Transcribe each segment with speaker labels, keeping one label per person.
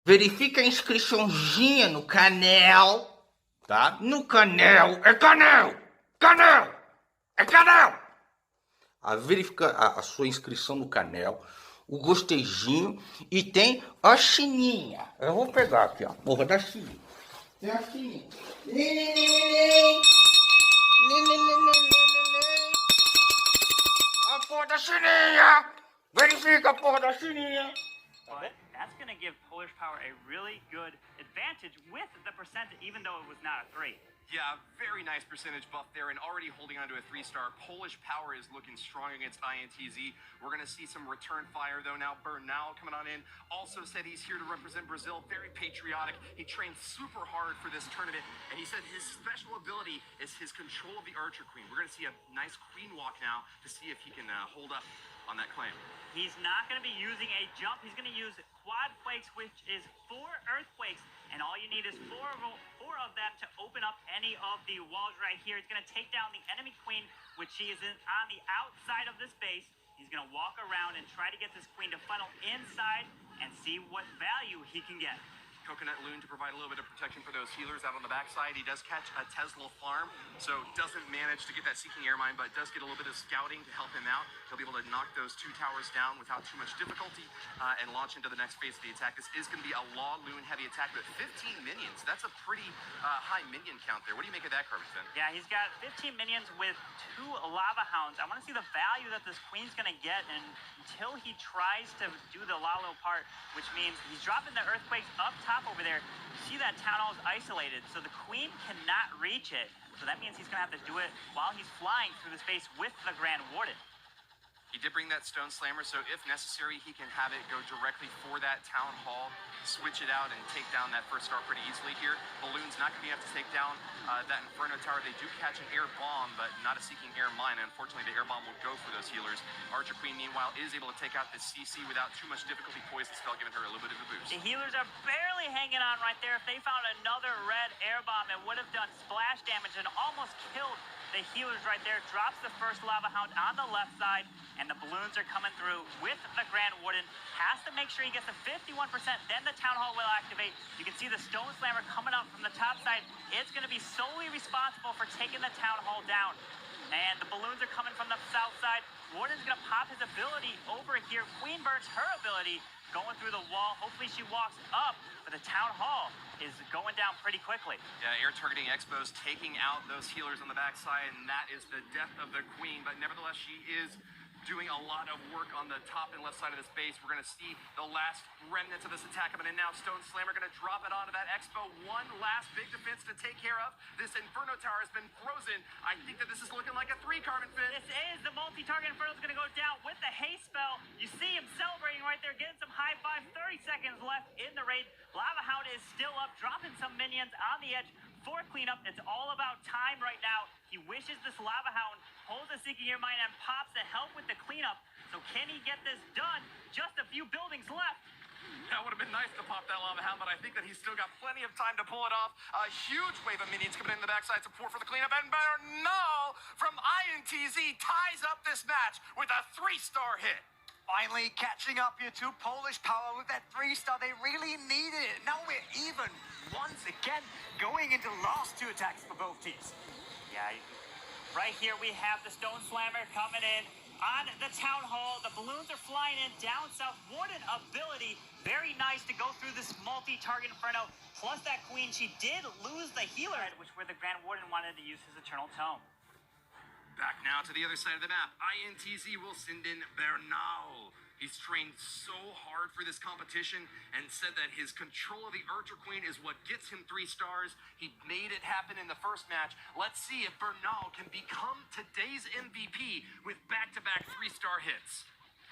Speaker 1: Verifica a inscriçãozinha no canal, tá? No canal, é canal, canal, é canal. Verifica a sua inscrição no canal, o gosteizinho e tem a sininha. Eu vou pegar aqui, ó, porra da sininha. Tem a sininha. A porra da sininha. Verifica a porra da sininha.
Speaker 2: But that's going to give Polish Power a really good advantage with the percent, even though it was not a 3.
Speaker 3: Yeah, very nice percentage buff there, and already holding on to a 3-star. Polish Power is looking strong against INTZ. We're going to see some return fire, though, now. Bernardo coming on in. Also said he's here to represent Brazil. Very patriotic. He trained super hard for this tournament, and he said his special ability is his control of the Archer Queen. We're going to see a nice queen walk now to see if he can hold up on that claim.
Speaker 2: He's not going to be using a jump. He's going to use quad quakes, which is 4 earthquakes, and all you need is four of them to open up any of the walls right here. He's going to take down the enemy queen, which she is on the outside of this base. He's going to walk around and try to get this queen to funnel inside and see what value he can get.
Speaker 3: Coconut Loon to provide a little bit of protection for those healers out on the backside. He does catch a Tesla farm, so doesn't manage to get that Seeking Air Mine, but does get a little bit of scouting to help him out. He'll be able to knock those 2 towers down without too much difficulty and launch into the next phase of the attack. This is going to be a Law Loon heavy attack, but 15 minions. That's a pretty high minion count there. What do you make of that, Carbon?
Speaker 2: Yeah, he's got 15 minions with 2 Lava Hounds. I want to see the value that this queen's going to get, and until he tries to do the Lalo part, which means he's dropping the earthquakes up top over there. You see that town hall is isolated, so the queen cannot reach it. So that means he's going to have to do it while he's flying through the space with the Grand Warden.
Speaker 3: He did bring that Stone Slammer, so if necessary, he can have it go directly for that Town Hall, switch it out, and take down that first star pretty easily here. Balloon's not going to have to take down that Inferno Tower. They do catch an air bomb, but not a Seeking Air Mine. Unfortunately, the air bomb will go for those healers. Archer Queen, meanwhile, is able to take out the CC without too much difficulty. Poison Spell giving her a little bit of a boost.
Speaker 2: The healers are barely hanging on right there. If they found another red air bomb, it would have done splash damage and almost killed the healers right there. Drops the first Lava Hound on the left side, and the balloons are coming through with the Grand Warden. Has to make sure he gets to 51%, then the Town Hall will activate. You can see the Stone Slammer coming up from the top side. It's going to be solely responsible for taking the Town Hall down. And the balloons are coming from the south side. Warden's going to pop his ability over here. Queen burns her ability, going through the wall. Hopefully she walks up, but the Town Hall is going down pretty quickly.
Speaker 3: Yeah, air targeting Expos taking out those healers on the backside, and that is the death of the Queen. But nevertheless, she is doing a lot of work on the top and left side of this base. We're going to see the last remnants of this attack coming in now. Stone Slammer going to drop it onto that Expo. One last big defense to take care of. This Inferno Tower has been frozen. I think that this is looking like a 3 Carbon Fit.
Speaker 2: This is the multi-target Inferno is going to go down with the haste spell. You see him celebrating right there, getting some high five. 30 seconds left in the raid. Lava Hound is still up, dropping some minions on the edge for cleanup. It's all about time right now. He wishes this Lava Hound holds a Seeking Air Mine and pops to help with the cleanup. So can he get this done? Just a few buildings left.
Speaker 3: That would have been nice to pop that Lava Hound, but I think that he's still got plenty of time to pull it off. A huge wave of minions coming in the backside support for the cleanup, and Bernardo from INTZ ties up this match with a 3-star hit.
Speaker 4: Finally catching up here to Polish Power with that 3-star. They really needed it. Now we're even once again going into last 2 attacks for both teams.
Speaker 2: Yeah, right here we have the Stone Slammer coming in on the Town Hall. The balloons are flying in down south. Warden ability, very nice to go through this multi-target Inferno. Plus that Queen, she did lose the healer, which where the Grand Warden wanted to use his Eternal Tome.
Speaker 3: Back now to the other side of the map. INTZ will send in Bernardo. He's trained so hard for this competition and said that his control of the Archer Queen is what gets him 3 stars. He made it happen in the first match. Let's see if Bernardo can become today's MVP with back-to-back 3-star hits.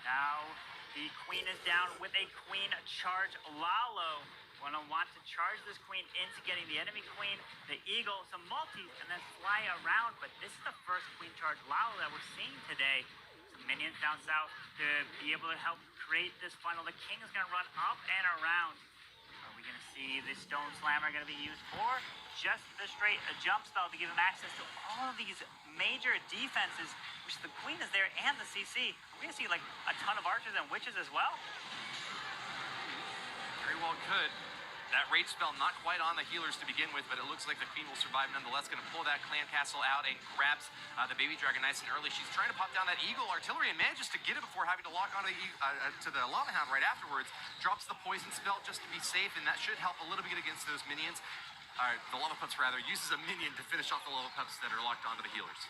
Speaker 2: Now the Queen is down with a Queen charge. Lalo want to charge this Queen into getting the enemy Queen, the Eagle, some multis, and then fly around. But this is the first Queen charge Lalo that we're seeing today. Some minions down south to be able to help create this funnel. The King is going to run up and around. Are we going to see the Stone Slammer going to be used for just the straight jump spell to give him access to all of these major defenses, which the Queen is there and the CC. We're going to see like a ton of archers and witches as well.
Speaker 3: Very well could. That rage spell not quite on the healers to begin with, but it looks like the Queen will survive nonetheless. Going to pull that clan castle out and grabs the baby dragon nice and early. She's trying to pop down that eagle artillery and manages to get it before having to lock onto the lava hound right afterwards. Drops the poison spell just to be safe, and that should help a little bit against those minions. The lava pups rather. Uses a minion to finish off the lava pups that are locked onto the healers.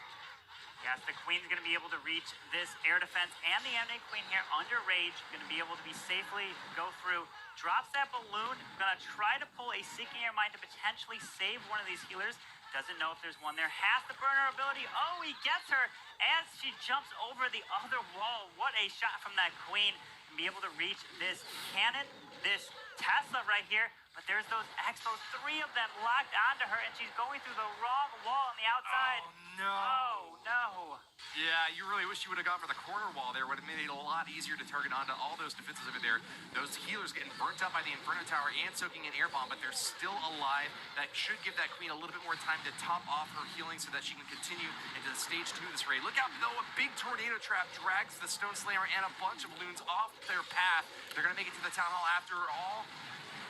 Speaker 2: Yes, the Queen's going to be able to reach this air defense and the Emanate Queen here under rage. Going to be able to be safely go through. Drops that balloon. Going to try to pull a Seeking Air Mine to potentially save one of these healers. Doesn't know if there's one there. Has the burner ability. Oh, he gets her as she jumps over the other wall. What a shot from that Queen. And be able to reach this cannon, this Tesla right here. But there's those Expos, 3 of them locked onto her, and she's going through the wrong wall on the outside.
Speaker 3: Oh, no.
Speaker 2: Oh, no.
Speaker 3: Yeah, you really wish you would have gone for the corner wall there. Would have made it a lot easier to target onto all those defenses over there. Those healers getting burnt up by the Inferno Tower and soaking an air bomb, but they're still alive. That should give that Queen a little bit more time to top off her healing so that she can continue into the stage 2 of this raid. Look out, though, a big tornado trap drags the Stone Slammer and a bunch of balloons off their path. They're going to make it to the Town Hall after all.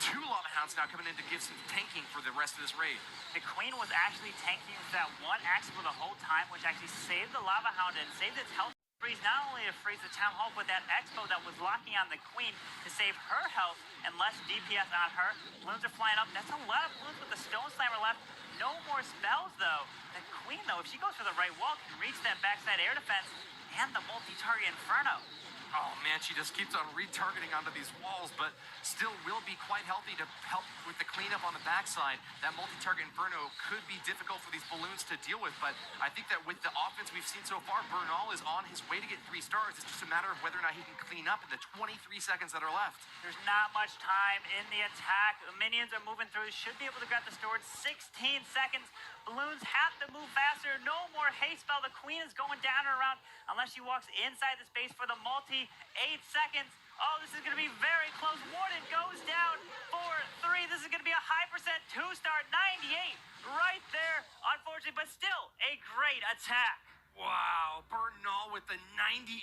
Speaker 3: 2 lava hounds now coming in to give some tanking for the rest of this raid.
Speaker 2: The Queen was actually tanking that one Expo the whole time, which actually saved the lava hound and saved its health freeze, not only to freeze the Town Hall, but that Expo that was locking on the Queen to save her health and less DPS on her. Balloons are flying up. That's a lot of balloons with the Stone Slammer left. No more spells, though. The Queen, though, if she goes for the right wall, can reach that backside air defense and the multi-target Inferno.
Speaker 3: Oh, man, she just keeps on retargeting onto these walls, but still will be quite healthy to help with the cleanup on the backside. That multi-target Inferno could be difficult for these balloons to deal with, but I think that with the offense we've seen so far, Bernal is on his way to get 3 stars. It's just a matter of whether or not he can clean up in the 23 seconds that are left.
Speaker 2: There's not much time in the attack. The minions are moving through. Should be able to grab the storage. 16 seconds. Balloons have to move faster. No more haste spell. The Queen is going down and around unless she walks inside the space for the multi. 8 seconds. Oh, this is going to be very close. Warden goes down for 3. This is going to be a high percent 2-star, 98 right there. Unfortunately, but still a great attack.
Speaker 3: Wow, Bernal with the 98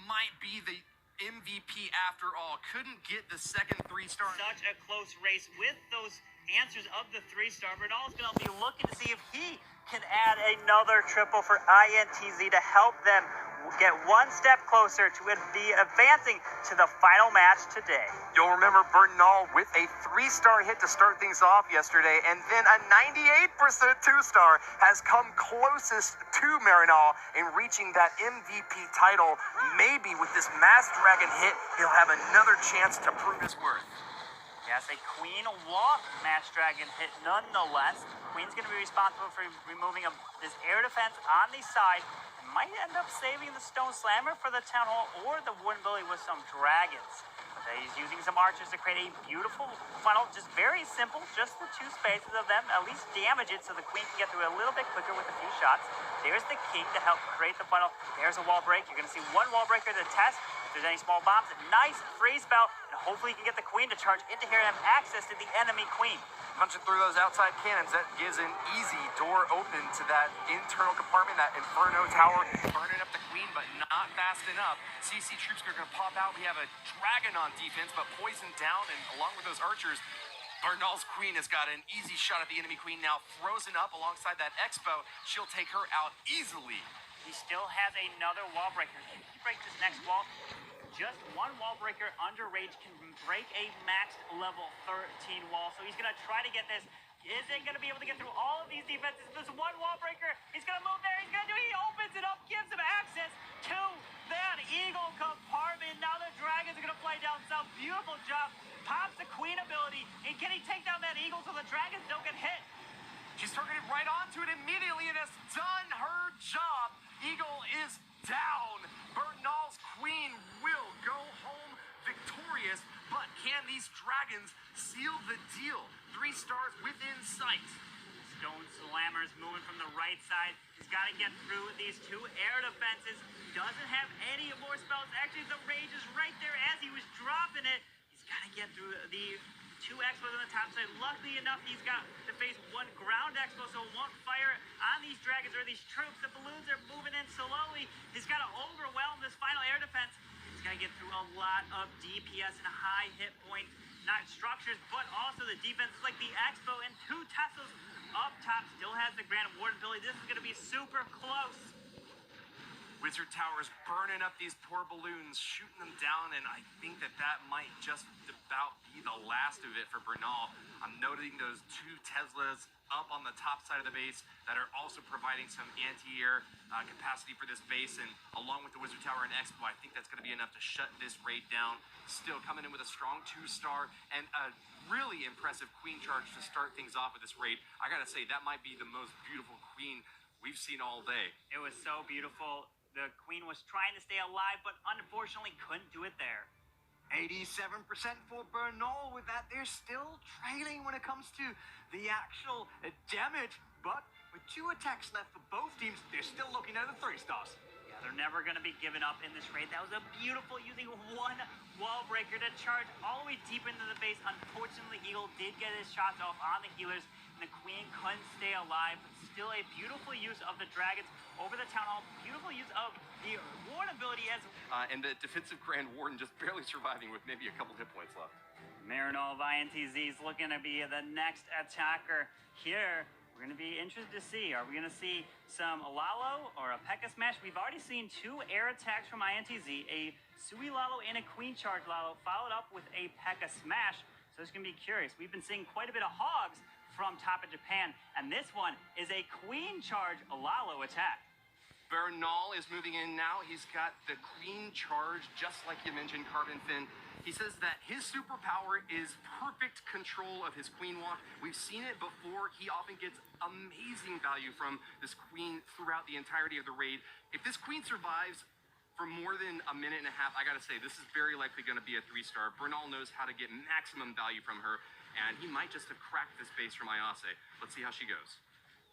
Speaker 3: might be the MVP after all. Couldn't get the second 3-star.
Speaker 2: Such a close race with those answers of the 3-star. Bernal is going to be looking to see if he can add another triple for INTZ to help them get one step closer to be advancing to the final match today.
Speaker 3: You'll remember Bernal with a 3-star hit to start things off yesterday, and then a 98% 2-star has come closest to Marinal in reaching that MVP title. Maybe with this Mass Dragon hit, he'll have another chance to prove his worth.
Speaker 2: Yes, a Queen Walk Mass Dragon hit nonetheless. Queen's going to be responsible for removing this air defense on the side. Might end up saving the Stone Slammer for the Town Hall or the Wooden Billy with some dragons. He's using some archers to create a beautiful funnel, just very simple, just the 2 spaces of them, at least damage it so the Queen can get through a little bit quicker with a few shots. There's the King to help create the funnel. There's a wall break. You're going to see 1 wall breaker to test if there's any small bombs. A nice freeze spell, and hopefully you can get the Queen to charge into here and have access to the enemy Queen.
Speaker 3: Punching through those outside cannons, that gives an easy door open to that internal compartment, that Inferno Tower, burning up the Queen, but not fast enough. CC troops are going to pop out. We have a dragon on defense, but poisoned down, and along with those archers, Bernal's Queen has got an easy shot at the enemy Queen now, frozen up alongside that Expo. She'll take her out easily.
Speaker 2: He still has another wall breaker. Can he break this next wall? Just 1 wall breaker under rage can break a max level 13 wall. So he's going to try to get this. Isn't going to be able to get through all of these defenses. This 1 wall breaker. He's going to move there. He's going to do it. He opens it up, gives him access to that eagle compartment. Now the dragons are going to fly down south. Beautiful job. Pops the Queen ability. And can he take down that eagle so the dragons don't get hit?
Speaker 3: She's targeted right onto it immediately and has done her job. Eagle is down. Bernal's Queen will go home victorious, but can these dragons seal the deal? 3 stars within sight.
Speaker 2: Stone Slammer's moving from the right side. He's got to get through these 2 air defenses. Doesn't have any more spells. Actually, the rage is right there as he was dropping it. He's got to get through the 2 Expos on the top side. Luckily enough, he's got to face 1 ground Expo, so it won't fire on these dragons or these troops. The balloons are moving in slowly. He's got to overwhelm this final air defense. He's got to get through a lot of DPS and high hit points. not structures, but also the defenses like the Expo and 2 Teslas up top. Still has the Grand Warden ability. This is going to be super close.
Speaker 3: Wizard Tower's burning up these poor balloons, shooting them down, and I think that might just about be the last of it for Bernal. I'm noting those 2 Teslas up on the top side of the base that are also providing some anti-air capacity for this base, and along with the Wizard Tower and Expo, I think that's going to be enough to shut this raid down. Still coming in with a strong 2-star and a really impressive queen charge to start things off with this raid. I gotta say, that might be the most beautiful queen we've seen all day.
Speaker 2: It was so beautiful. The queen was trying to stay alive, but unfortunately couldn't do it there.
Speaker 4: 87% for Bernal with that. They're still trailing when it comes to the actual damage, but with 2 attacks left for both teams, they're still looking at the 3 stars.
Speaker 2: Yeah, they're never going to be given up in this raid. That was a beautiful using 1 wall breaker to charge all the way deep into the base. Unfortunately, Eagle did get his shots off on the healers, and the queen couldn't stay alive, but still a beautiful use of the dragons over the town hall. Beautiful use of the ward ability as
Speaker 3: and the defensive Grand Warden just barely surviving with maybe a couple hit points left.
Speaker 2: Marinol of INTZ is looking to be the next attacker here. We're going to be interested to see. Are we going to see some Lalo or a P.E.K.K.A smash? We've already seen 2 air attacks from INTZ, a Sui Lalo and a Queen Charge Lalo, followed up with a P.E.K.K.A smash. So it's going to be curious. We've been seeing quite a bit of hogs from top of Japan, and this one is a Queen Charge Lalo attack.
Speaker 3: Bernal is moving in now. He's got the Queen Charge, just like you mentioned, Carbon Fin. He says that his superpower is perfect control of his Queen Walk. We've seen it before. He often gets amazing value from this Queen throughout the entirety of the raid. If this Queen survives for more than a minute and a half, I gotta say, this is very likely gonna be a 3-star. Bernal knows how to get maximum value from her, and he might just have cracked this base from Ayase. Let's see how she goes.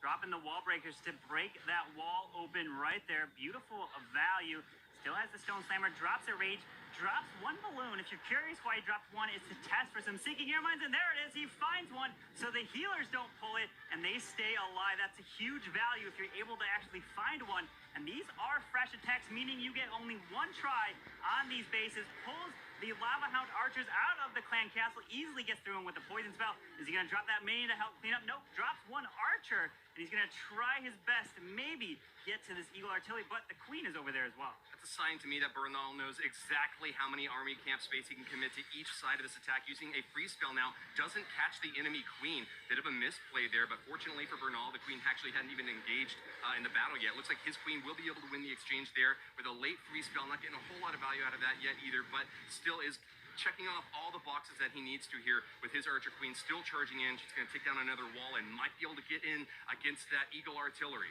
Speaker 2: Dropping the wall breakers to break that wall open right there. Beautiful value. Still has the Stone Slammer, drops a rage, drops 1 balloon. If you're curious why he dropped 1, it's to test for some Seeking Air Mines, and there it is. He finds 1, so the healers don't pull it, and they stay alive. That's a huge value if you're able to actually find 1. And these are fresh attacks, meaning you get only 1 try on these bases. Pulls the Lava Hound archers out of the clan castle, easily gets through him with the poison spell. Is he going to drop that mini to help clean up? Nope, drops 1 archer, and he's going to try his best to maybe get to this Eagle artillery, but the queen is over there as well.
Speaker 3: That's a sign to me that Bernal knows exactly how many army camp space he can commit to each side of this attack. Using a free spell now, doesn't catch the enemy queen. Bit of a misplay there, but fortunately for Bernal, the queen actually hadn't even engaged in the battle yet. Looks like his queen will be able to win the exchange there with a late free spell. Not getting a whole lot of value out of that yet either, but still is checking off all the boxes that he needs to here with his archer queen still charging in. She's going to take down another wall and might be able to get in against that Eagle artillery.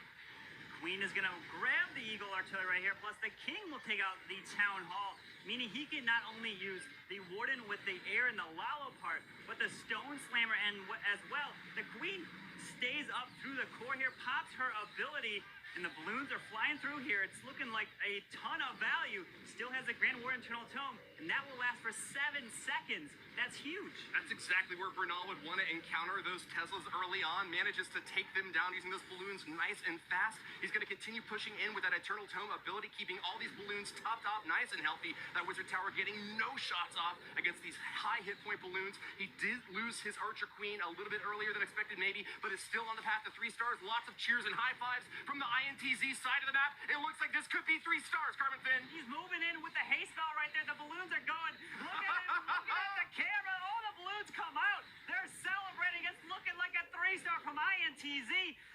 Speaker 2: Queen is going to grab the Eagle artillery right here, plus the king will take out the town hall, meaning he can not only use the warden with the air and the Lalo part, but the Stone Slammer and as well. The queen stays up through the core here, pops her ability, and the balloons are flying through here. It's looking like a ton of value. Still has a Grand Warden Eternal Tome, and that will last for 7 seconds. That's huge.
Speaker 3: That's exactly where Bernal would want to encounter those Teslas early on. Manages to take them down using those balloons nice and fast. He's going to continue pushing in with that Eternal Tome ability, keeping all these balloons topped off nice and healthy. That Wizard Tower getting no shots off against these high hit point balloons. He did lose his Archer Queen a little bit earlier than expected maybe, but is still on the path to 3 stars. Lots of cheers and high fives from the INTZ side of the map. It looks like this could be 3 stars, Carbon Fin.
Speaker 2: He's moving in with the haste spell right there. The balloons are going. Look at him, looking at the camera. All the balloons come out. They're celebrating. It's looking like a 3-star from INTZ.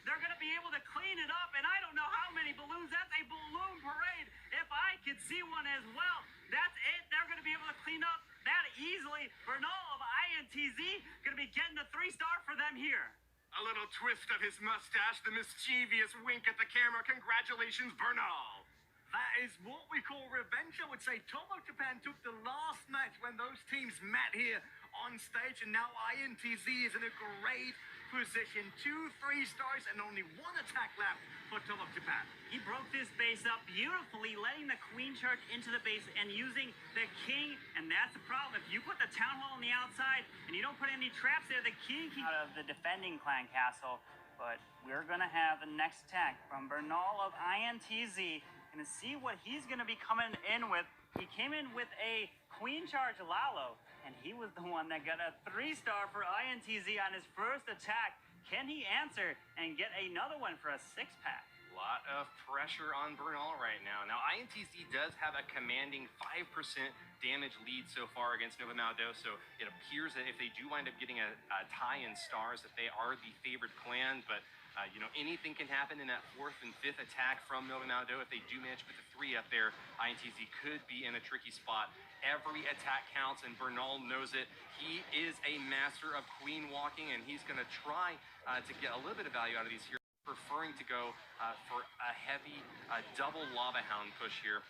Speaker 2: They're going to be able to clean it up, and I don't know how many balloons. That's a balloon parade. If I could see one as well, that's it. They're going to be able to clean up that easily. Bernal of INTZ going to be getting the 3-star for them here.
Speaker 3: A little twist of his mustache, the mischievous wink at the camera. Congratulations, Bernal.
Speaker 4: That is what we call revenge, I would say. Top of Japan took the last match when those teams met here on stage, and now INTZ is in a great position. 2 3 stars and only 1 attack left for Top of Japan.
Speaker 2: He broke this base up beautifully, letting the queen charge into the base and using the king, and that's the problem. If you put the town hall on the outside and you don't put any traps there, the king can out of the defending clan castle. But we're going to have the next attack from Bernal of INTZ. Going to see what he's going to be coming in with. He came in with a queen charge Lalo, and he was the one that got a 3-star for INTZ on his first attack. Can he answer and get another one for a 6-pack?
Speaker 3: Lot of pressure on Bernal right now. Now, INTZ does have a commanding 5% damage lead so far against Nova Maldo, so it appears that if they do wind up getting a tie in stars, that they are the favored clan, but you know, anything can happen in that 4th and 5th attack from Nova Maldo. If they do manage to put the 3 up there, INTZ could be in a tricky spot. Every attack counts, and Bernal knows it. He is a master of queen walking, and he's going to try to get a little bit of value out of these heroes, preferring to go for a heavy double lava hound push here.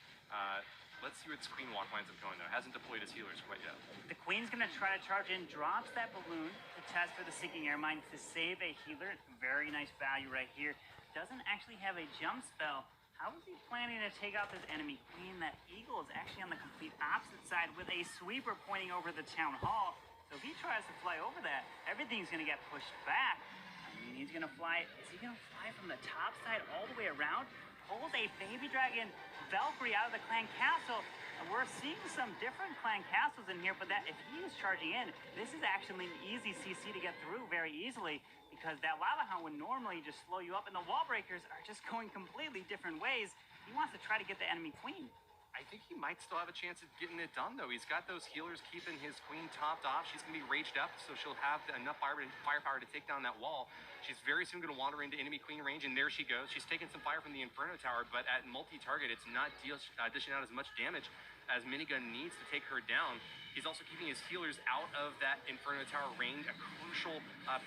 Speaker 3: Let's see where this queen walk winds up going, though. Hasn't deployed his healers quite yet.
Speaker 2: The queen's going to try to charge in, drops that balloon to test for the Seeking Air Mine to save a healer. Very nice value right here. Doesn't actually have a jump spell. How is he planning to take out this enemy queen? That eagle is actually on the complete opposite side with a sweeper pointing over the town hall. So if he tries to fly over that, everything's going to get pushed back. I mean, he's going to fly. Is he going to fly from the top side all the way around? Pulls a baby dragon Valkyrie out of the clan castle. And we're seeing some different clan castles in here, but that if he is charging in, this is actually an easy CC to get through very easily, because that lava hound would normally just slow you up, and the wall breakers are just going completely different ways. He wants to try to get the enemy queen.
Speaker 3: I think he might still have a chance of getting it done, though. He's got those healers keeping his queen topped off. She's going to be raged up, so she'll have enough firepower to take down that wall. She's very soon going to wander into enemy queen range, and there she goes. She's taking some fire from the Inferno Tower, but at multi-target, it's not dishing out as much damage as Minigun needs to take her down. He's also keeping his healers out of that Inferno Tower range, a crucial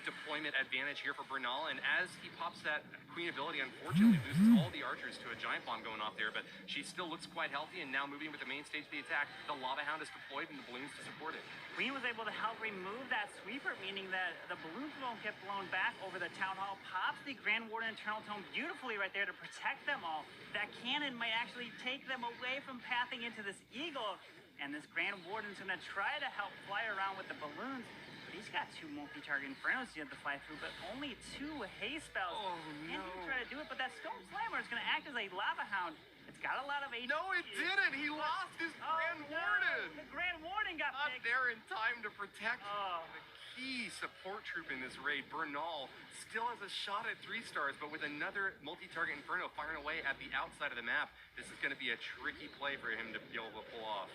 Speaker 3: deployment advantage here for Bernal. And as he pops that queen ability, unfortunately loses all the archers to a giant bomb going off there, but she still looks quite healthy, and now moving with the main stage of the attack. The lava hound is deployed and the balloons to support it.
Speaker 2: Queen was able to help remove that sweeper, meaning that the balloons won't get blown back over the town hall. Pops the Grand Warden Eternal Tome beautifully right there to protect them all. That cannon might actually take them away from pathing into this eagle. And this Grand Warden's going to try to help fly around with the balloons. But he's got 2 multi-target Infernos he had to fly through, but only 2 haste spells.
Speaker 3: Oh, no.
Speaker 2: And he try to do it, but that Stone Slammer is going to act as a lava hound. It's got a lot of HP.
Speaker 3: No, it didn't. He lost his Grand Warden.
Speaker 2: The Grand Warden got
Speaker 3: Not
Speaker 2: picked.
Speaker 3: there in time to protect the key support troop in this raid. Bernal still has a shot at 3 stars, but with another multi-target Inferno firing away at the outside of the map, this is going to be a tricky play for him to be able to pull off.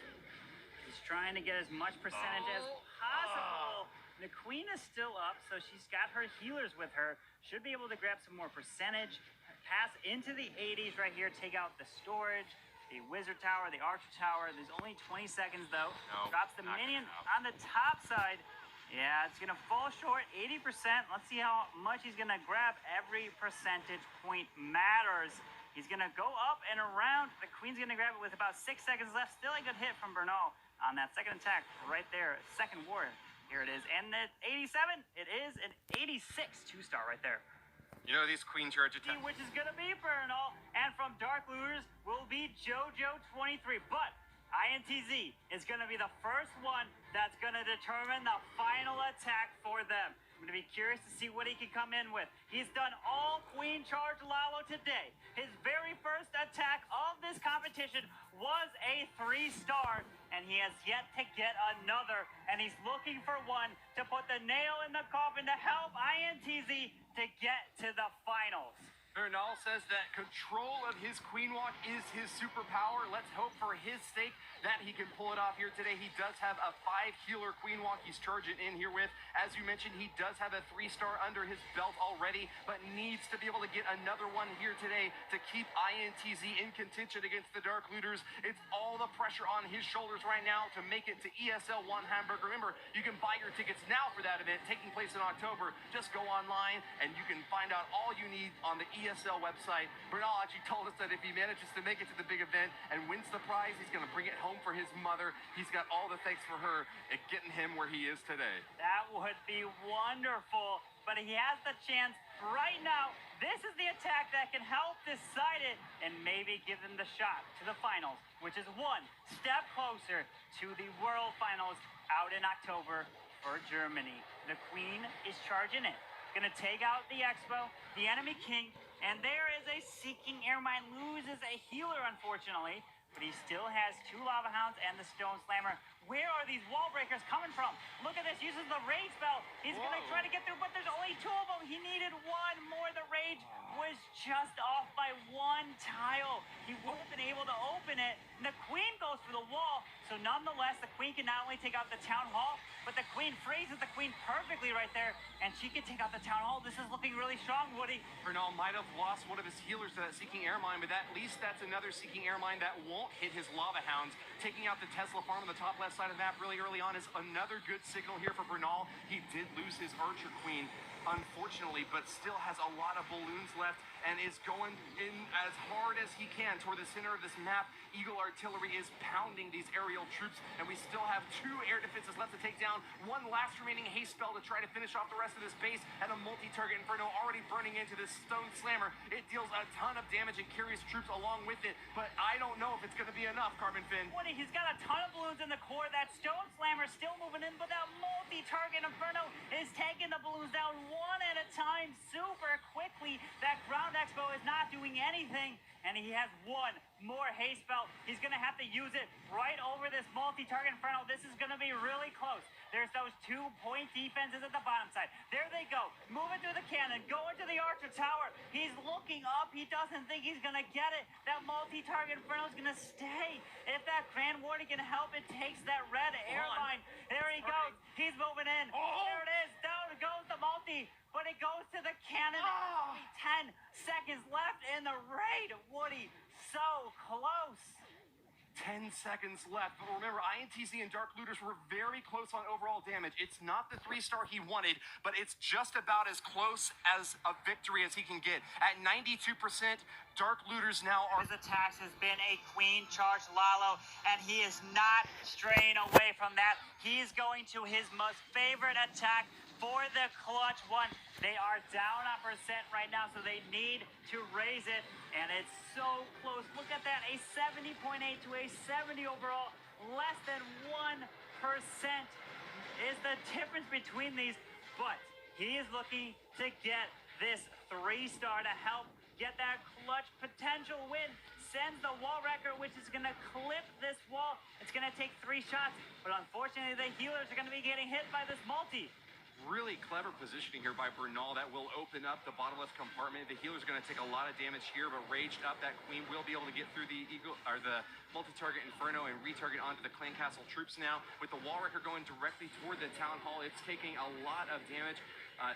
Speaker 2: He's trying to get as much percentage as possible. The queen is still up, so she's got her healers with her. Should be able to grab some more percentage. Pass into the 80s right here. Take out the storage, the wizard tower, the archer tower. There's only 20 seconds, though.
Speaker 3: No,
Speaker 2: drops the minion on the top side. Yeah, it's going to fall short, 80%. Let's see how much he's going to grab. Every percentage point matters. He's going to go up and around. The queen's going to grab it with about 6 seconds left. Still a good hit from Bernal on that second attack right there. Second ward. Here it is. And at 87, it is an 86 2-star right there.
Speaker 3: You know, these queen charge attacks.
Speaker 2: Which is going to be Bernal. And from Dark Looters will be JoJo23. But INTZ is going to be the first one that's going to determine the final attack for them. I'm going to be curious to see what he can come in with. He's done all Queen Charge Lalo today. His very first attack of this competition was a 3-star, and he has yet to get another. And he's looking for one to put the nail in the coffin to help INTZ to get to the finals.
Speaker 3: Bernal says that control of his queen walk is his superpower. Let's hope for his sake that he can pull it off here today. He does have a 5-healer queen walk he's charging in here with. As you mentioned, he does have a 3-star under his belt already, but needs to be able to get another one here today to keep INTZ in contention against the Dark Looters. It's all the pressure on his shoulders right now to make it to ESL 1 Hamburg. Remember, you can buy your tickets now for that event taking place in October. Just go online and you can find out all you need on the ESL website. Bernal actually told us that if he manages to make it to the big event and wins the prize, he's going to bring it home for his mother. He's got all the thanks for her at getting him where he is today.
Speaker 2: That would be wonderful, but he has the chance right now. This is the attack that can help decide it and maybe give them the shot to the finals, which is one step closer to the World Finals out in October for Germany. The Queen is charging it. Gonna take out the Expo, the enemy king, and there is a Seeking Air Mine. Loses a healer, unfortunately, but he still has 2 Lava Hounds and the Stone Slammer. Where are these wall breakers coming from? Look at this, uses the rage spell. He's gonna try to get through, but there's only 2 of them. He needed 1 more. The rage was just off by 1 tile. He would have been able to open it. And the queen goes for the wall. So nonetheless, the queen can not only take out the town hall, but the queen freezes the queen perfectly right there, and she can take out the town hall. This is looking really strong, Woody.
Speaker 3: Bernal might have lost one of his healers to that Seeking Air Mine, but at least that's another Seeking Air Mine that won't hit his Lava Hounds. Taking out the Tesla farm on the top left side of the map really early on is another good signal here for Bernal. He did lose his Archer Queen, unfortunately, but still has a lot of balloons left and is going in as hard as he can toward the center of this map. Eagle Artillery is pounding these aerial troops, and we still have 2 air defenses left to take down. 1 last remaining haste spell to try to finish off the rest of this base, and a multi-target Inferno already burning into this Stone Slammer. It deals a ton of damage and carries troops along with it, but I don't know if it's going to be enough, Carbon Fin.
Speaker 2: Woody, he's got a ton of balloons in the core. That Stone Slammer still moving in, but that multi-target Inferno is taking the balloons down 1 at a time super quickly. That Ground Expo is not doing anything, and he has 1 more haste spell. He's going to have to use it right over this multi-target Inferno. This is going to be really close. There's those 2-point defenses at the bottom side. There they go. Moving through the cannon. Going to the Archer Tower. He's looking up. He doesn't think he's going to get it. That multi-target Inferno is going to stay. If that Grand Warden can help, it takes that red airline. There he goes. He's moving in. There it is. Down goes the multi. But it goes to the cannon. 10 seconds left in the raid. Woody, so close.
Speaker 3: 10 seconds left, but remember, INTZ and Dark Looters were very close on overall damage. It's not the 3-star he wanted, but it's just about as close as a victory as he can get. At 92%, Dark Looters now are...
Speaker 2: His attacks has been a queen charge Lalo, and he is not straying away from that. He's going to his most favorite attack for the clutch one. They are down on percent right now, so they need to raise it, and it's so close. Look at that, a 70.8 to a 70 overall. Less than 1% is the difference between these, but he is looking to get this 3-star to help get that clutch potential win. Sends the wall wrecker, which is going to clip this wall. It's going to take 3 shots, but unfortunately the healers are going to be getting hit by this multi.
Speaker 3: Really clever positioning here by Bernal that will open up the bottom left compartment. The healer's going to take a lot of damage here, but raged up, that queen will be able to get through the eagle or the multi-target Inferno and retarget onto the Clan Castle troops now. With the wall wrecker going directly toward the town hall, it's taking a lot of damage.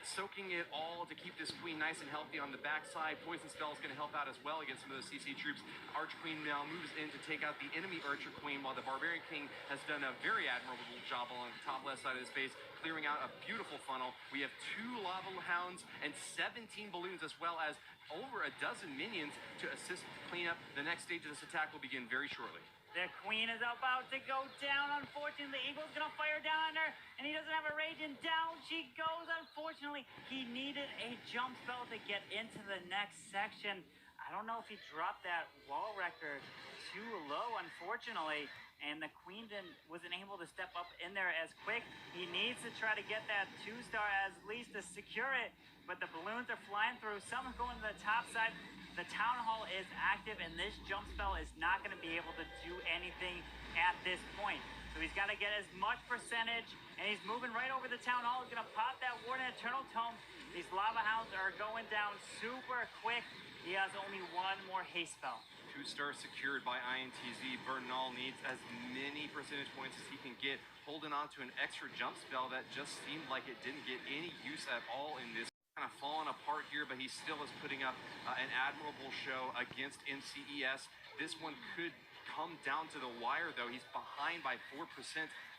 Speaker 3: Soaking it all to keep this queen nice and healthy on the backside. Poison spell is going to help out as well against some of those CC troops. Archer Queen now moves in to take out the enemy Archer Queen, while the Barbarian King has done a very admirable job along the top left side of the space, clearing out a beautiful funnel. We have 2 Lava Hounds and 17 balloons, as well as over a dozen minions to assist the cleanup. The next stage of this attack will begin very shortly.
Speaker 2: The queen is about to go down. Unfortunately, the eagle's gonna fire down on her, and he doesn't have a rage, and down she goes. Unfortunately, he needed a jump spell to get into the next section. I don't know if he dropped that wall wrecker too low, unfortunately, and the queen wasn't able to step up in there as quick. He needs to try to get that 2-star at least to secure it, but the balloons are flying through. Some are going to the top side. The town hall is active, and this jump spell is not going to be able to do anything at this point. So he's got to get as much percentage, and he's moving right over the town hall. He's going to pop that Warden Eternal Tome. These Lava Hounds are going down super quick. He has only 1 more haste spell.
Speaker 3: 2-star secured by INTZ. Bernal needs as many percentage points as he can get, holding on to an extra jump spell that just seemed like it didn't get any use at all in this. Kind of falling apart here, but he still is putting up an admirable show against MCES. This one could come down to the wire, though. He's behind by 4%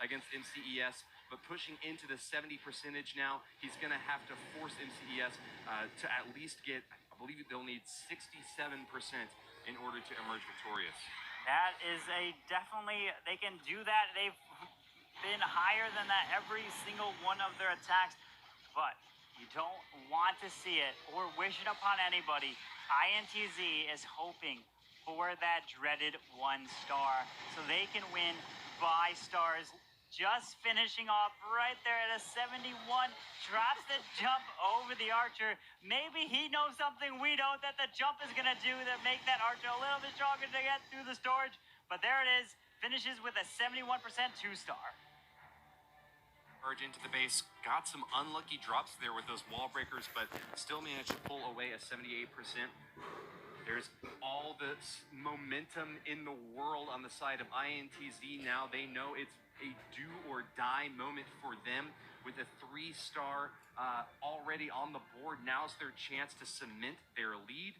Speaker 3: against MCES, but pushing into the 70% now. He's going to have to force MCES to at least get, I believe they'll need 67% in order to emerge victorious.
Speaker 2: That is a definitely, they can do that. They've been higher than that every single one of their attacks, but you don't want to see it or wish it upon anybody. INTZ is hoping for that dreaded 1-star so they can win by stars. Just finishing off right there at a 71, drops the jump over the Archer. Maybe he knows something we don't that the jump is going to do that make that Archer a little bit stronger to get through the storage. But there it is, finishes with a 71% 2-star.
Speaker 3: Charge into the base, got some unlucky drops there with those wall breakers, but still managed to pull away a 78%. There's all the momentum in the world on the side of INTZ now. They know it's a do or die moment for them with a 3-star already on the board. Now's their chance to cement their lead.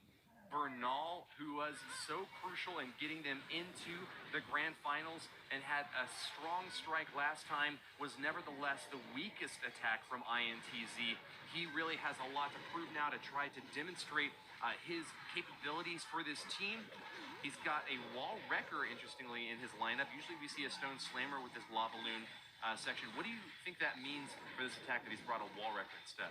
Speaker 3: Bernal, who was so crucial in getting them into the grand finals and had a strong strike last time, was nevertheless the weakest attack from INTZ. He really has a lot to prove now to try to demonstrate his capabilities for this team. He's got a wall wrecker, interestingly, in his lineup. Usually we see a stone slammer with his lava balloon section. What do you think that means for this attack that he's brought a wall wrecker instead?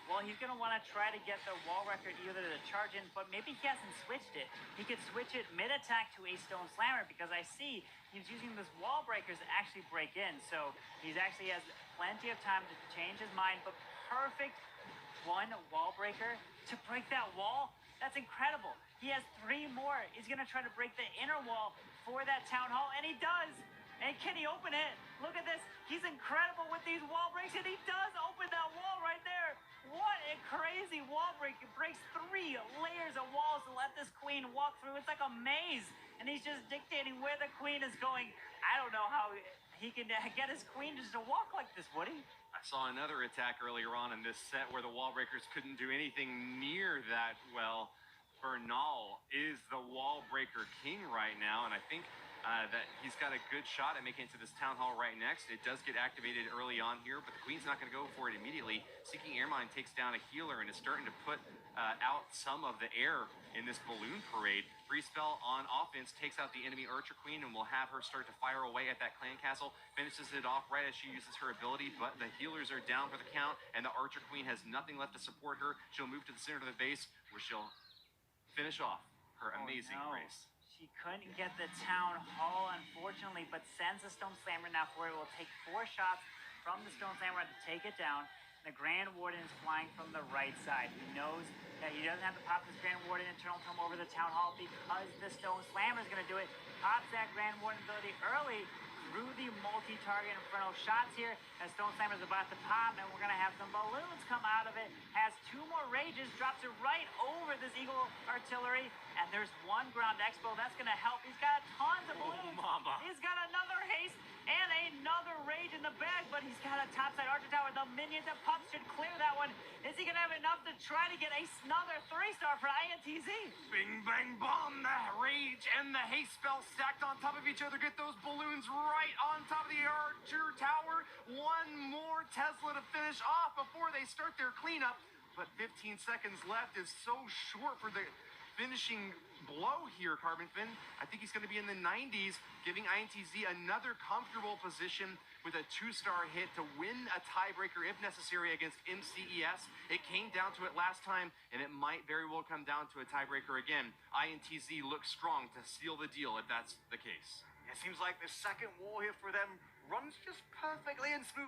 Speaker 2: Well, he's going to want to try to get the wall record either to charge in, but maybe he hasn't switched it. He could switch it mid-attack to a stone slammer, because I see he's using this wall breakers to actually break in. So he's actually has plenty of time to change his mind, but perfect one wall breaker to break that wall. That's incredible. He has 3 more. He's going to try to break the inner wall for that town hall, and he does. And can he open it? Look at this. He's incredible with these wall breaks, and he does open that wall right there. What a crazy wall break. It breaks 3 layers of walls to let this queen walk through. It's like a maze, and he's just dictating where the queen is going. I don't know how he can get his queen just to walk like this, Woody.
Speaker 3: I saw another attack earlier on in this set where the wall breakers couldn't do anything near that well. Bernal is the wall breaker king right now, and I think that he's got a good shot at making it to this town hall right next. It does get activated early on here, but the queen's not going to go for it immediately. Seeking Airmine takes down a healer and is starting to put out some of the air in this balloon parade. Freeze spell on offense takes out the enemy archer queen, and we'll have her start to fire away at that clan castle. Finishes it off right as she uses her ability, but the healers are down for the count, and the archer queen has nothing left to support her. She'll move to the center of the base, where she'll finish off her amazing race.
Speaker 2: She couldn't get the town hall, unfortunately, but sends a stone slammer now for it. Will take 4 shots from the stone slammer to take it down. The Grand Warden is flying from the right side. He knows that he doesn't have to pop this Grand Warden Eternal Tome over the town hall because the stone slammer is going to do it. Pops that Grand Warden ability early through the multi-target inferno shots here, and stone slammer is about to pop, and we're going to have some balloons come out of it. Has 2 more rages, drops it right over this Eagle artillery, and there's 1 ground expo. That's going to help. He's got tons of balloons. He's got another haste and another rage in the bag, but he's got a topside archer tower. The minions and pups should clear that one. Is he going to have enough to try to get another 3-star for INTZ?
Speaker 3: Bing, bang, bomb. The rage and the haste spell stacked on top of each other. Get those balloons right on top of the archer tower. 1 more Tesla to finish off before they start their cleanup. But 15 seconds left is so short for the finishing blow here, Carbon Fin. I think he's going to be in the 90s, giving INTZ another comfortable position with a 2-star hit to win a tiebreaker if necessary against MCES. It came down to it last time, and it might very well come down to a tiebreaker again. INTZ looks strong to seal the deal if that's the case.
Speaker 4: It seems like the second war here for them runs just perfectly and smooth.